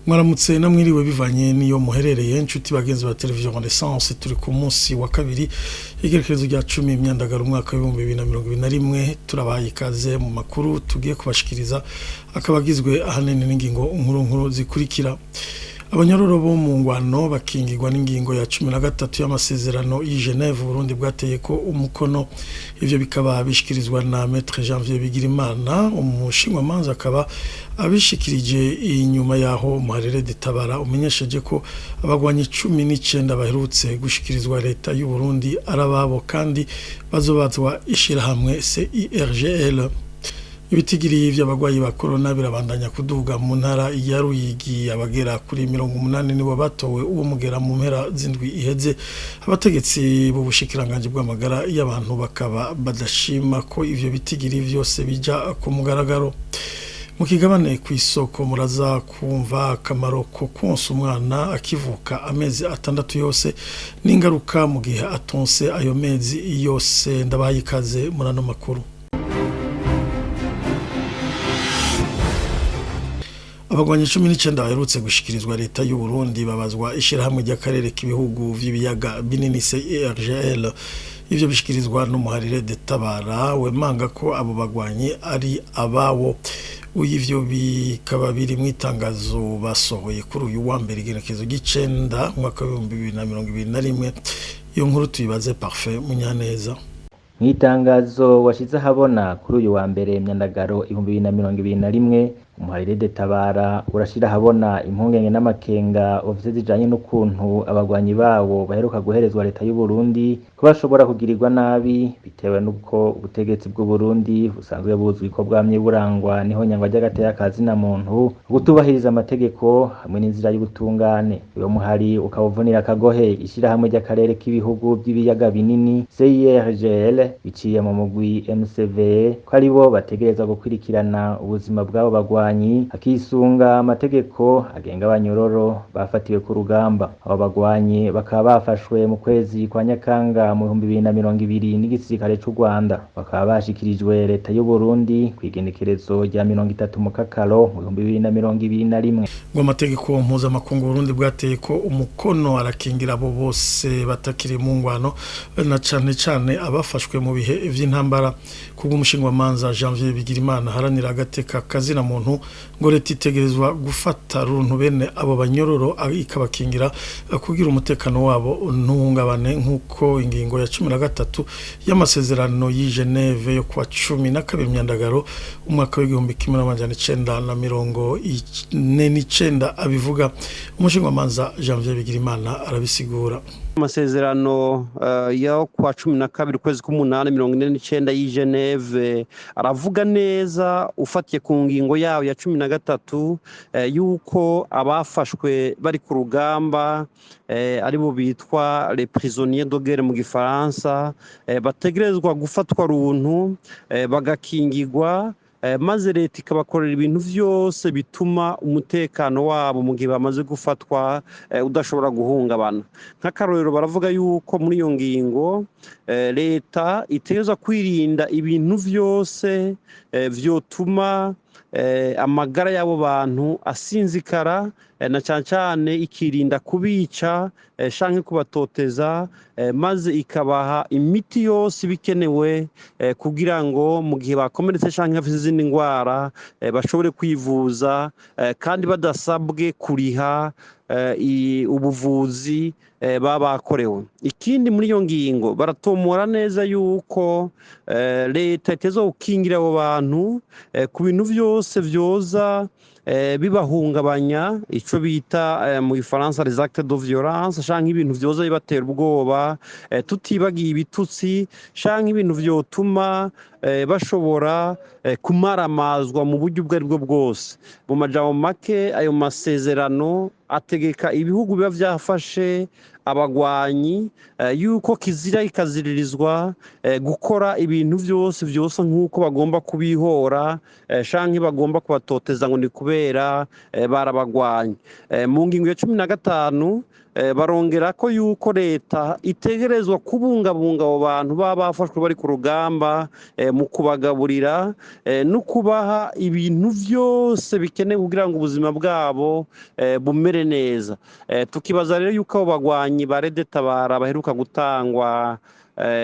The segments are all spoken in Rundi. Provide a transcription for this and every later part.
Mwaramutse namwiriwe bivanye niyo muherereye inshuti bagenzi ba televiziyo Renaissance turi ku munsi wa kabiri igerekerezo rya 10 imyandagaro umwaka wa 2021 turabaye ikaze mu makuru tugiye kubashikiriza akabagizwe ahanene n'ingingo nkuru zikurikira. Abanyororo bo mu ngwano bakingirwa n'ingingo ya 13 y'amasezerano i Geneve Burundi bwateye ko umukono, ivyo bikaba bishikirizwa na Maître Janvier Bigirimana umushinwa manza akaba abishikirije inyuma yaho Muharire de Tabara umenyesheje ko abagwanyi 19 baherutse gushikirizwa leta y'u Burundi arababo kandi bazobazwa ishirahamwe CIRGL. Ibitigiri vy'abagwayi ba corona birabandanya kuduga mu ntara ya Ruyigi, abagera kuri 80 nibo batowe uwo mugera mu mpera zindwi iheze. Abategetsi b'ubushikiranganje bw'amagara y'abantu bakaba badashima ko ivyo bitigiri vyose bija ku mugaragaro. Mu kigabane kw'isoko muraza kumva akamaro ko konsa umwana akivuka amezi 6 yose n'ingaruka mu gihe atonse ayo mezi yose. Ndabaye ikaze murano makuru. Abagwanyi 19 baherutse gushikirizwa leta y'u Burundi babazwa ishirahamwe ry'akarere k'ibihugu vy'ibiyaga binini CIRGL. Ivyo bishikirizwa n'umuharire de Tabara wemanga ko abo bagwanyi ari abawo. Ivyo bikaba biri mu itangazo basohoye kuri uyu wa mbere igerekezo gicenda mwaka wa 2021. Iyo nkuru tuyibaze Parfait Munyaneza. Mwitangazo washize habona kuri uyu wa mbere myandagaro 2021 umuharire de Tabara urashira habona impungenge n'amakenga ofise zijanye n'ukuntu abagwanyi bawo baheruka guherezwa leta y'u Burundi ko bashobora kugirirwa nabi bitewe n'uko ubutegetsi bw'u Burundi busanzwe buzwi ko bwamye burangwa niho nyangwa ry'agateka kazi na muntu gutubahiriza amategeko hamwe n'inzira y'ubutungane. Uyo muhari ukabuvunira akagohe ishirahamwe ry'akarere k'ibihugu by'ibiyaga binini CIRGL biciye mu mugwi MCV ko aribo bategereza gukurikirana ubuzima bwabo bagwanyi akisunga amategeko agenga abanyororo bafatiwe ku rugamba. Abo bagwanyi bakaba bafashwe mu kwezi kwa Nyakanga mu 2020 n'igisirikare cy'u Rwanda, bakaba bashikirijwe leta y'u Burundi kwigenekerezo rya 30 mu Kakaro mu 2021. Ngo amategeko mpuzamakungu Burundi bwateye ko umukono arakingira abo bose batakiri mu ngwano na cane abafashwe mu bihe vy'intambara. Kubw'umushinga manza Janvier Bigirimana haranira agateka kazi na muntu ngo leta itegerezwa gufata runtu bene abo banyororo ikabakingira kugira umutekano wabo ntuhungabane nk'uko ingingo ya 13 y'amasezerano y'i Geneve yo kwa 12 myandagaro umwaka wa 1949 abivuga. Umushinga manza Janvier Bigirimana arabisigura. Amasezerano ya kwa 12 kwezi k'umunani 1949 y'i Geneve aravuga neza ufatiye ku ngingo yawo ya 13 yuko abafashwe bari ku rugamba ari bo bitwa les prisonniers de guerre mu gifaransa bategerezwa gufatwa runtu bagakingirwa maze leta ikabakorera ibintu vyose bituma umutekano wabo mu gihe bamaze gufatwa udashobora guhungabana. Nk'akarorero baravuga yuko muri iyo ngingo leta itegerezwa kwirinda ibintu vyose vyotuma amagara y'abo bantu asinzikara na cyane ikirinda kubica shanke kubatoteza maze ikabaha imiti yose bikenewe kugira ngo mu gihe bakomeretse shanke bafite izindi ndwara bashobore kwivuza kandi badasabwe kuriha ubuvuzi babakorewe. Ikindi muri iyo ngingo baratomora neza yuko leta itezo gukingira abo bantu ku bintu byose vyoza bibahungabanya ico bita mu Faransa les actes de violence shanke ibintu vyoza bibatera ubwoba tutibagiye ibitutsi shanke ibintu vyotuma bashobora kumaramazwa mu buryo ubwo aribwo bwose. Mu majambo make ayo masezerano ategeka ibihugu biba vyafashe abagwanyi yuko kizira ikaziririzwa gukora ibintu vyose nk'uko bagomba kubihora shanke bagomba kubatoteza ngo ni kubera barabagwanyi. Mu ngingo ya 15 barongera ko yuko leta itegerezwa kubungabunga abo bantu baba bafashwe bari ku rugamba mu kubagaburira no kubaha ibintu byose bikenewe kugira ngo ubuzima bwabo bumere neza. Tukibaza rero yuko abo bagwanyi ba Red Tabara baheruka gutangwa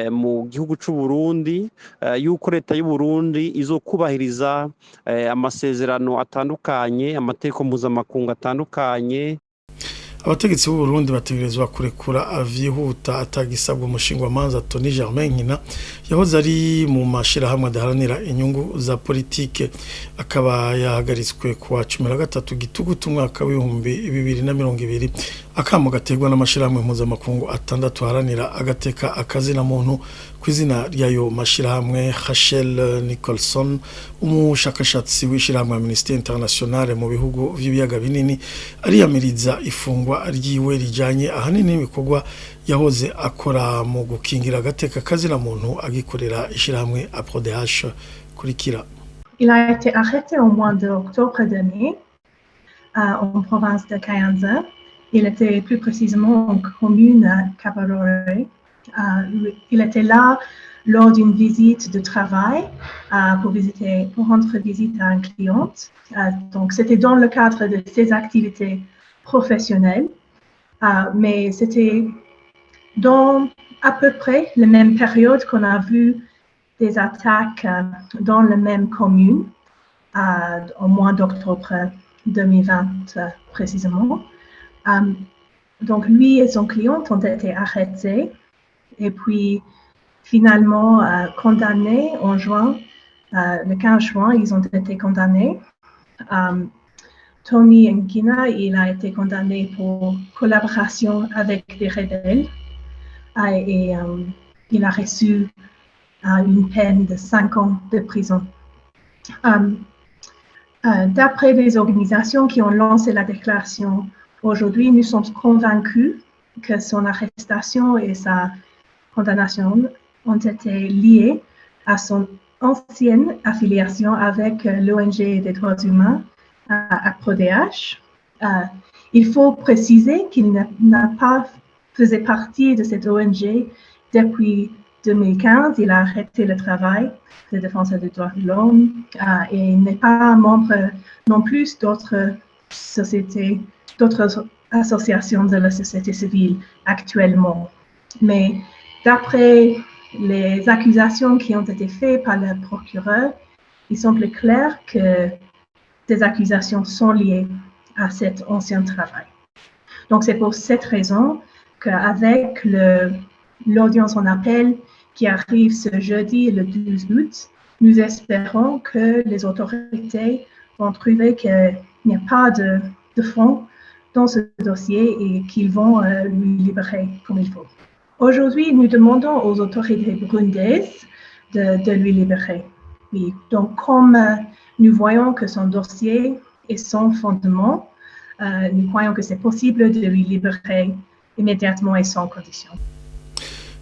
mu gihugu cy'u Burundi, yuko leta y'u Burundi izokubahiriza amasezerano atandukanye, amategeko mpuzamakungu atandukanye. Abategetsi b'u Burundi bategerezwa kurekura vyihuta atagisabwa umushingwamanza Tony Germain Nkina yahoze ari mu mashirahamwe adaharanira inyungu za politike, akaba yahagaritswe kuwa 13 Gitugutu umwaka w'ibihumbi 2020. Akamo gategwa n'amashirahamwe mpuzamakungu atandatu haranira agateka akazina muntu kw'izina ryayo mashirahamwe. Rachel Nicholson, umushakashatsi w'ishirahamwe Amnesty International mu bihugu vy'ibiyaga binini, ariyamiriza ifungwa ryiwe rijanye ahanini n'ibikorwa yahoze akora mu gukingira agateka kazina muntu agikorera ishirahamwe APRODH. Kurikira. Il a été arrêté au mois d'octobre dernier en province de Kayanza. Il était plus précisément en commune Kabarore. Il était là lors d'une visite de travail pour rendre visite à un client. Donc, c'était dans le cadre de ses activités professionnelles, mais c'était dans à peu près la même période qu'on a vu des attaques dans la même commune, au mois d'octobre 2020 précisément. Donc, lui et son client ont été arrêtés et puis finalement condamnés en juin. Le 15 juin, ils ont été condamnés. Tony Nkina, il a été condamné pour collaboration avec des rebelles et il a reçu une peine de 5 ans de prison. D'après les organisations qui ont lancé la déclaration, aujourd'hui, nous sommes convaincus que son arrestation et sa condamnation ont été liées à son ancienne affiliation avec l'ONG des droits humains, APRODH. Il faut préciser qu'il n'a pas fait partie de cette ONG depuis 2015. Il a arrêté le travail de défenseur des droits de l'homme et il n'est pas membre non plus d'autres sociétés, d'autres associations de la société civile actuellement. Mais d'après les accusations qui ont été faites par le procureur, il semble clair que ces accusations sont liées à cet ancien travail. Donc c'est pour cette raison qu'avec l'audience en appel qui arrive ce jeudi, le 12 août, nous espérons que les autorités vont trouver qu'il n'y a pas de fond dans ce dossier et qu'ils vont lui libérer comme il faut. Aujourd'hui, nous demandons aux autorités burundaises de lui libérer. Oui. Donc, comme nous voyons que son dossier est sans fondement, nous croyons que c'est possible de lui libérer immédiatement et sans condition.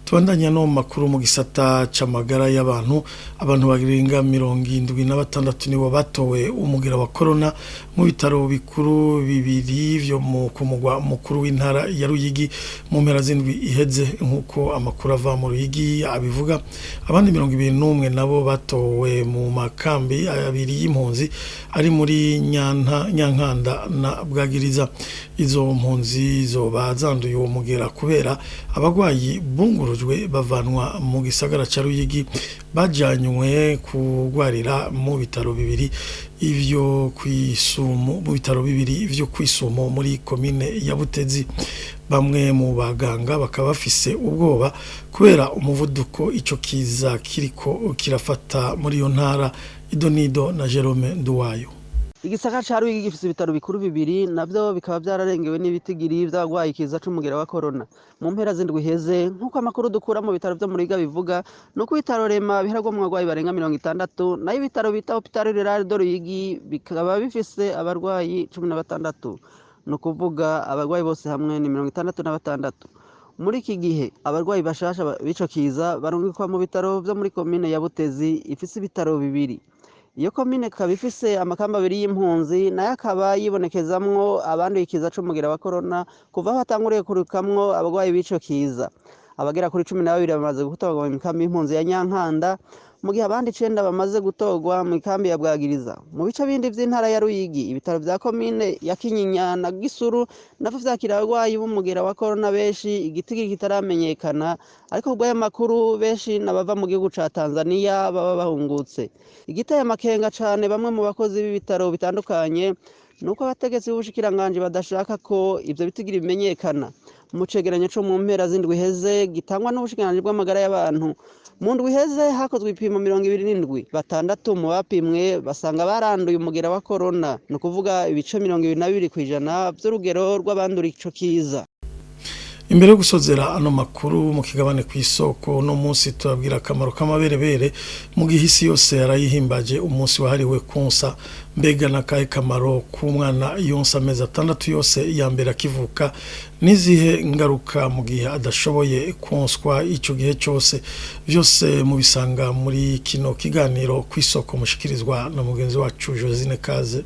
Tubandanya no makuru mu gisata c'amagara y'abantu bagirenga 76 nibo batowe umugira wa corona mu bitaro bikuru bibiri vyo mu kumugwa mukuru w'intara ya Ruyigi mu mpera z'indwi iheze, nkuko amakuru ava mu Ruyigi abivuga. Abandi 21 nabo batowe mu makambi abiri y'impunzi ari muri Nyankanda na Bwagiriza. Izo mpunzi zo bazanduye uwo mugera kubera abagwayi bungurujwe bavanwa mu gisagara ca Ruyigi bajanywe kugwarira mu bitaro bibiri ivyo kwisumo, mu bitaro bibiri ivyo kwisumo muri komine ya Butezi. Bamwe mu baganga bakaba bafise ubwoba kubera umuvuduko ico kiza kiriko kirafata muri iyo ntara. Idonido na Jerome Nduwayo. Igisagara ca Ruyigi gifise ibitaro bikuru bibiri navyo bikaba byararengewe n'ibitigiri vy'abagwayi kiza c'umugera wa corona mu mpera z'indwi heze, nkuko amakuru dukura mu bitaro vyo mu Ruyigi bivuga. Nuko ibitaro Rema biharagwa mu bagwayi barenga 60, nayo ibitaro bita Hôpital Rural de Ruyigi bikaba bifise abarwayi 16. Nukuvuga abagwayi bose hamwe ni 66. Muri iki gihe abarwayi bashasha bico kiza barungikwa mu bitaro vyo muri komine ya Butezi ifise ibitaro bibiri. iyo komine ikaba ifise amakamba abiri y'impunzi nayo akaba yibonekezamwo abanduye ikiza c'umugera wa korona kuva aho hatanguriye kurukamwo abarwayi b'ico kiza. Abagera kuri 12 bamaze gutorwa mu kambi y'impunzi ya Nyankanda, mu gihe abandi 9 bamaze gutorwa mu kambi ya Bwagiriza. Mu bice bindi vy'intara ya Ruyigi, ibitaro vya komine ya Kinyinya na Gisuru navyo vyakira abarwayi b'umugera wa korona benshi, igitigiri kitaramenyekana, ariko kubw'ayo makuru benshi nabava mu gihugu ca Tanzania baba bahungutse. Igiteye amakenga cane bamwe mu bakozi b'ibitaro bitandukanye nuko abategetsi b'ubushikiranganji badashaka ko ivyo bitigiri bimenyekana. Mu cegeranyo co mu mpera z'indwi heze gitangwa n'ubushikiranganji bw'amagara y'abantu, mu ndwi heze hakozwe ibipimo 27, 6 mu bapimwe basanga baranduye umugera wa korona, ni ukuvuga ibice 22% vy'urugero rw'abandura ico kiza. Imbere yo gusozera ano makuru mu kigabane kw'isoko no munsi tubabwira akamaro k'amaberebere mu gihe isi yose yarayihimbaje umunsi wahariwe konsa. Mbega nakahe kamaro k'umwana yonsa amezi 6 yose ya mbere akivuka, nizihe ngaruka mu gihe adashoboye konswa ico gihe cyose? Vyose mu bisanga muri kino kiganiro kw'isoko mushikirizwa na mugenzi wacu Josine Kaze.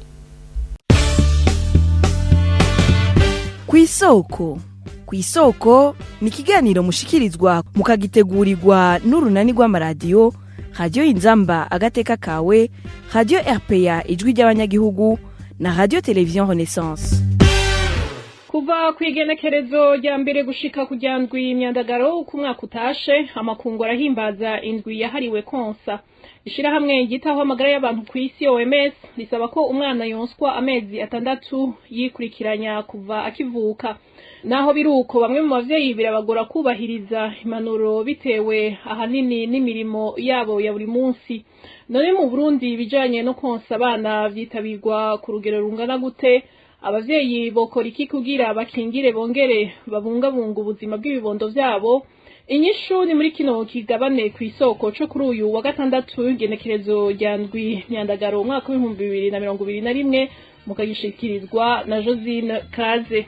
Kw'isoko ni ikiganiro mushikirizwa mukagitegurirwa n'urunani rw'amaradiyo Radio Inzamba Agateka Kawe, Radio RPA Ijwi ry'abanyagihugu na Radio Television Renaissance. Kuva kwigenekerezo rya mbere gushika kujya ndwi imyandagaro ku mwaka utashe, amakungu arahimbaza indwi yahariwe konsa. Ishirahamwe gitaho amagara y'abantu ku isi OMS risaba ko umwana yonswa amezi 6 yikurikiranya kuva akivuka. Naho biruko bamwe mu bavyeyi birabagora kubahiriza impanuro bitewe ahanini n'imirimo yabo ya buri munsi. None mu Burundi bijanye no konsa abana vyitabirwa ku rugero rungana gute? Abavyeyi bokora iki kugira bakingire bongere babungabunga ubuzima bw'ibibondo vyabo? Inyishu ni muri kino kigabane kw'isoko co kuri uyu wa gatandatu igenekerezo rya ndwi myandagaro umwaka w'2021 mukagishikirizwa na Josine Kaze.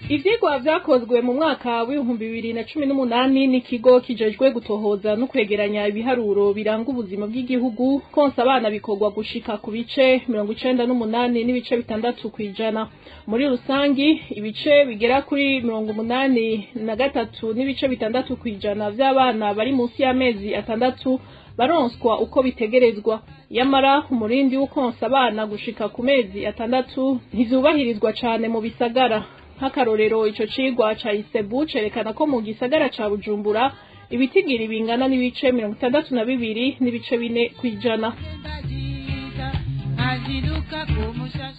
Ivyigwa vyakozwe mu mwaka w'2018 n'ikigo kijejwe gutohoza no kwegeranya ibiharuro biranga ubuzima bw'igihugu, konsa abana bikorwa gushika ku bice 98 n'ibice 6%. Muri rusangi ibice bigera kuri 83 n'ibice 6% vy'abana bari munsi y'amezi 6 baronswa uko bitegerezwa. Yamara umurindi w'ukonsa abana gushika ku mezi 6 ntizubahirizwa cane mu bisagara. Nk'akarorero ico cigwa ca Isebu cerekana ko mu gisagara ca Bujumbura ibitigiri bingana n'ibice 62 n'ibice 4%.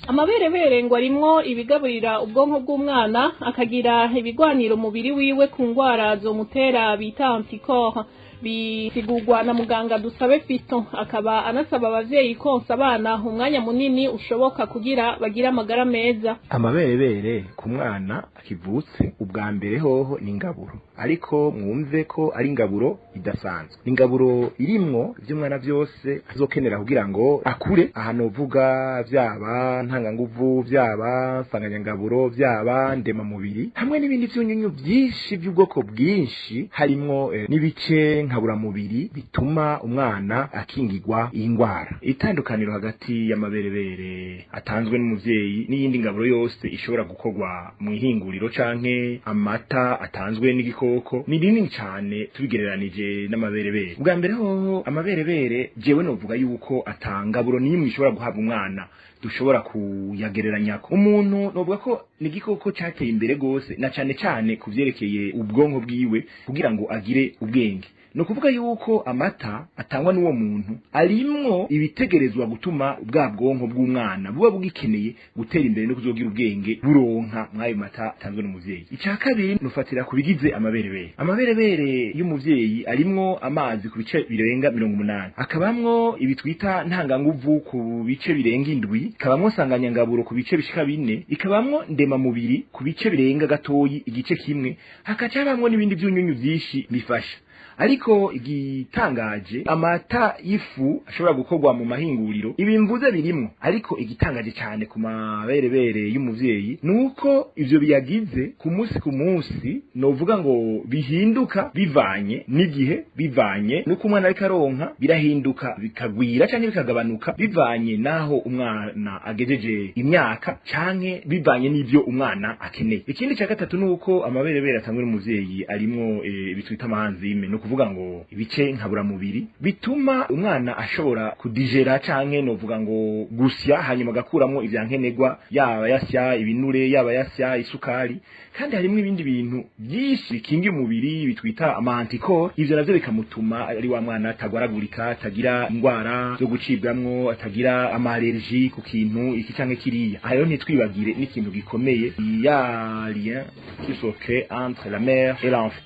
Amaberebere ngo arimwo ibigaburira ubwonko bw'umwana, akagira ibigwaniro mubiri wiwe ku ngwara zomutera bita anticorps. Bisigurwa na muganga Dusabe Fiston, akaba anasaba abavyeyi konsa abana umwanya munini ushoboka kugira bagira amagara meza. Amaberebere ku mwana akivutse ubwa mbere hoho ni ingaburo, ariko mwumve ko ari ingaburo idasanzwe. Ingaburo irimwo ivy'umwana vyose azokenera kugira ngo akure, ahantu vuga vyaba ntanganguvu, vyaba nsanganyangaburo, vyaba ndema mubiri, hamwe n'ibindi vyunyunyu vyinshi by'ubwoko bwinshi, harimwo n'ibice nkabura mubiri bituma umwana akingirwa ingwara. Itandukaniro hagati y'amaberebere atanzwe n'umuvyeyi n'iyindi ngaburo yose ishobora gukorwa mu ihinguriro canke amata atanzwe n'igikoko ni rinini cyane tubigereranije n'amaberebere. Ubwa mbere hoho amaberebere jewe novuga yuko atangaburo nimwe ishobora guhabwa umwana dushobora kuyagereranya ko umuntu novuga ko ni igikoko cyateye imbere gose, na cane cane kuvyerekeye ubwonko bwiwe kugira ngo agire ubwenge. No kuvuga yuko amata atangwa n'uwo muntu arimwo ibitegerezwa gutuma ubwa bwonko bw'umwana buba bugikeneye gutera imbere no kuzogira ubwenge buronka mwayo mata atanzwe n'umuvyeyi. Icya kabiri nufatira kubigize amaberebere. Amaberebere y'umuvyeyi arimwo amazi ku bice birenga 80, akabamwo ibitwita ntanganguvu ku bice birenga 7, ikabamwo nsanganyangaburo ku bice bishika 4, ikabamwo ndema mubiri ku bice birenga gatoyi igice kimwe, hakacabamwo n'ibindi vyunyunyu vyinshi bifasha. ariko igitangaje amata y'ifu ashobora gukorwa mu mahinguriro ibimvuze birimwo, ariko igitangaje cyane ku maberebere y'umuvyeyi nuko ivyo biyagize ku munsi novuga ngo bihinduka bivanye n'igihe, bivanye nuko umwana ariko aronka, birahinduka bikagwira canke bikagabanuka bivanye naho umwana agejeje imyaka canke bivanye n'ivyo umwana akeneye. Ikindi cya gatatu nuko amaberebere atangwa n'umuvyeyi arimwo bitwita amahanzime, no kuvuga ngo ibice nkabura mubiri bituma umwana ashobora kudigera canke novuga ngo gusya hanyuma gakuramo ivyankenegwa, yaba yasya ibinure, yaba yasya isukari, kandi harimo ibindi bintu byinshi bikingira umubiri bitwita amantikoro. Ivyo navyo bikamutuma ari wa mwana atagwaragurika, atagira indwara zo gucibwamwo, atagira amallergie ku kintu iki canke kiriya. Ayo ntitwibagire n'ikintu gikomeye, ya lien qui se crée entre la mère et l'enfant.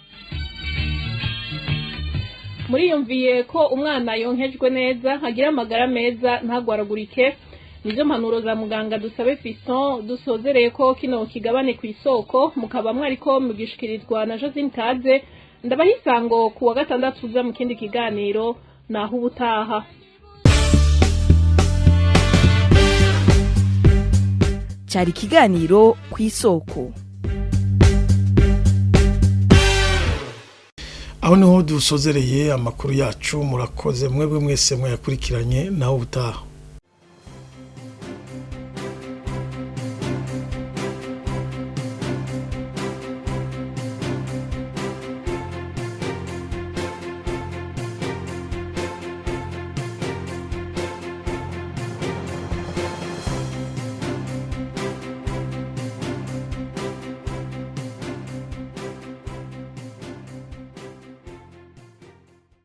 Muriyumviye ko umwana yonkejwe neza agira amagara meza ntagwaragurike, nizo mpanuro za muganga Dusabe Fiston dusozereye ko kino kigabane ku isoko, mukaba mwariko mugishikirizwa na Josine Kaze. Ndabahisango ku wa gatandatu uza mu kindi kiganiro, naho ubutaha. Cyari kiganiro ku isoko. Aho niho dusozereye amakuru yacu. Murakoze mwebwe mwese mwayakurikiranye, naho ubutaha.